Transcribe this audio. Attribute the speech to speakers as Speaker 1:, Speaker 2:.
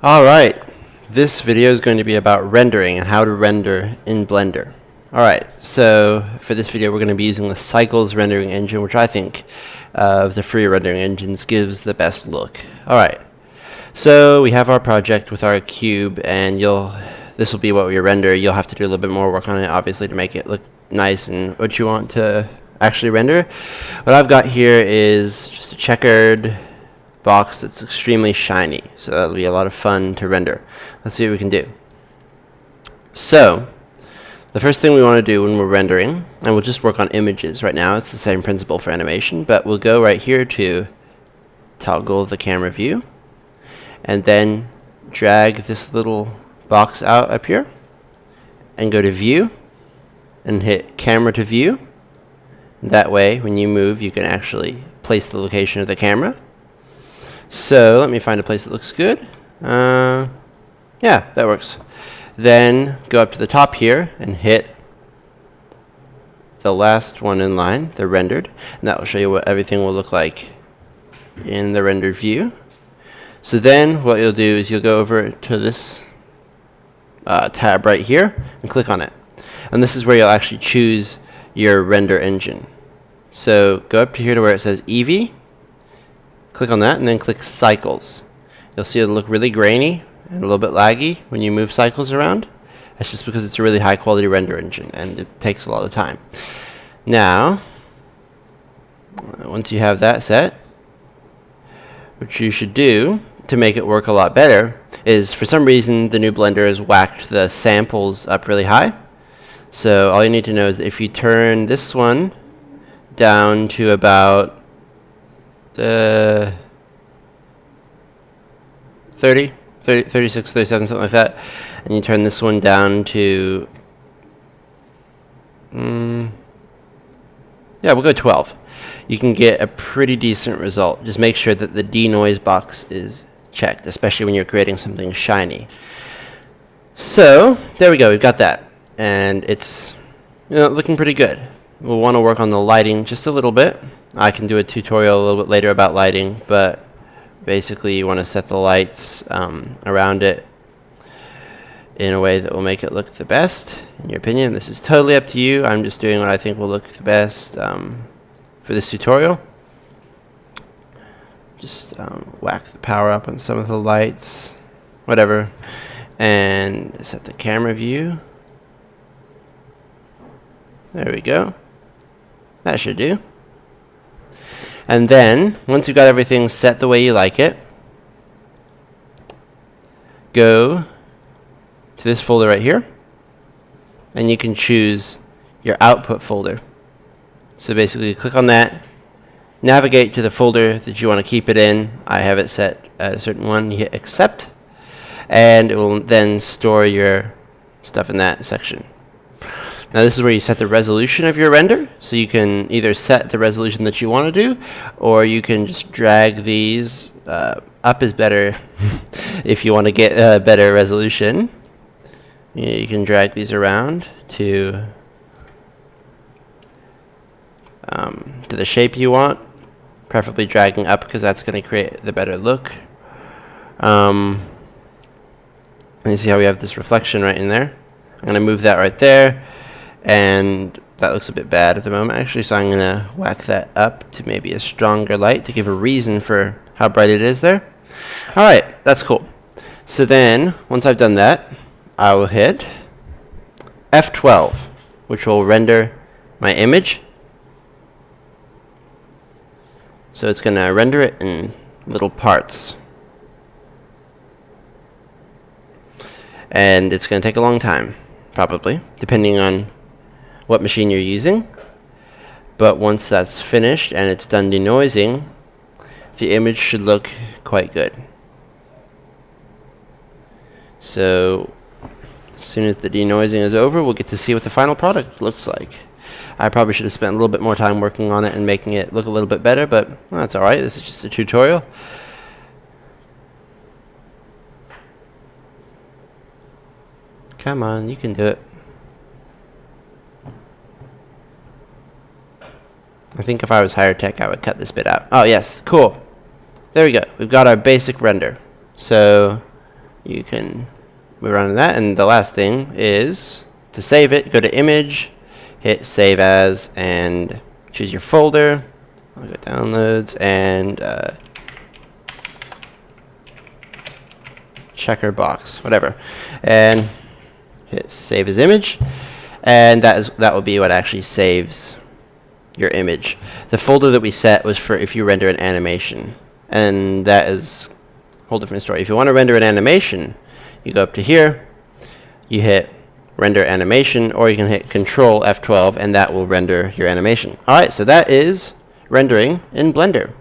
Speaker 1: Alright, this video is going to be about rendering and how to render in Blender. Alright, so for this video we're going to be using the Cycles rendering engine, which I think of the free rendering engines gives the best look. Alright, so we have our project with our cube, and this will be what we render. You'll have to do a little bit more work on it, obviously, to make it look nice and what you want to actually render. What I've got here is just a checkered box that's extremely shiny, so that'll be a lot of fun to render. Let's see what we can do. So the first thing we want to do when we're rendering, and we'll just work on images right now, it's the same principle for animation, but we'll go right here to toggle the camera view and then drag this little box out up here and go to view and hit camera to view. That way when you move you can actually place the location of the camera. So let me find a place that looks good. Yeah, that works. Then go up to the top here and hit the last one in line, the rendered, and that will show you what everything will look like in the rendered view. So then what you'll do is you'll go over to this tab right here and click on it. And this is where you'll actually choose your render engine. So go up to here to where it says Eevee. Click on that and then click Cycles. You'll see it'll look really grainy and a little bit laggy when you move Cycles around. That's just because it's a really high quality render engine and it takes a lot of time. Now, once you have that set, what you should do to make it work a lot better is, for some reason the new Blender has whacked the samples up really high. So all you need to know is that if you turn this one down to about 36, 37, something like that, and you turn this one down to yeah, we'll go 12. You can get a pretty decent result. Just make sure that the denoise box is checked, especially when you're creating something shiny. So there we go, we've got that, and it's looking pretty good. We'll want to work on the lighting just a little bit. I can do a tutorial a little bit later about lighting, but basically you want to set the lights around it in a way that will make it look the best, in your opinion. This is totally up to you. I'm just doing what I think will look the best for this tutorial. Just whack the power up on some of the lights, whatever, and set the camera view. There we go. That should do. And then, once you've got everything set the way you like it, go to this folder right here, and you can choose your output folder. So basically, click on that, navigate to the folder that you want to keep it in. I have it set at a certain one. You hit accept, and it will then store your stuff in that section. Now this is where you set the resolution of your render, so you can either set the resolution that you want to do, or you can just drag these. Up is better if you want to get a better resolution. You can drag these around to the shape you want, preferably dragging up because that's going to create the better look. And you see how we have this reflection right in there. I'm going to move that right there. And that looks a bit bad at the moment, actually, so I'm going to whack that up to maybe a stronger light to give a reason for how bright it is there. Alright, that's cool. So then, once I've done that, I will hit F12, which will render my image. So it's going to render it in little parts. And it's going to take a long time, probably, depending on what machine you're using. But once that's finished and it's done denoising, the image should look quite good. So as soon as the denoising is over, we'll get to see what the final product looks like. I probably should have spent a little bit more time working on it and making it look a little bit better, but well, that's alright. This is just a tutorial. Come on, you can do it. I think if I was higher tech, I would cut this bit out. Oh, yes. Cool. There we go. We've got our basic render. So you can move around to that. And the last thing is to save it, go to Image, hit Save As, and choose your folder. I'll go Downloads and checker box, whatever, and hit Save as Image, and that will be what actually saves your image. The folder that we set was for if you render an animation, and that is a whole different story. If you want to render an animation, you go up to here, you hit Render Animation, or you can hit Control F12, and that will render your animation. All right, so that is rendering in Blender.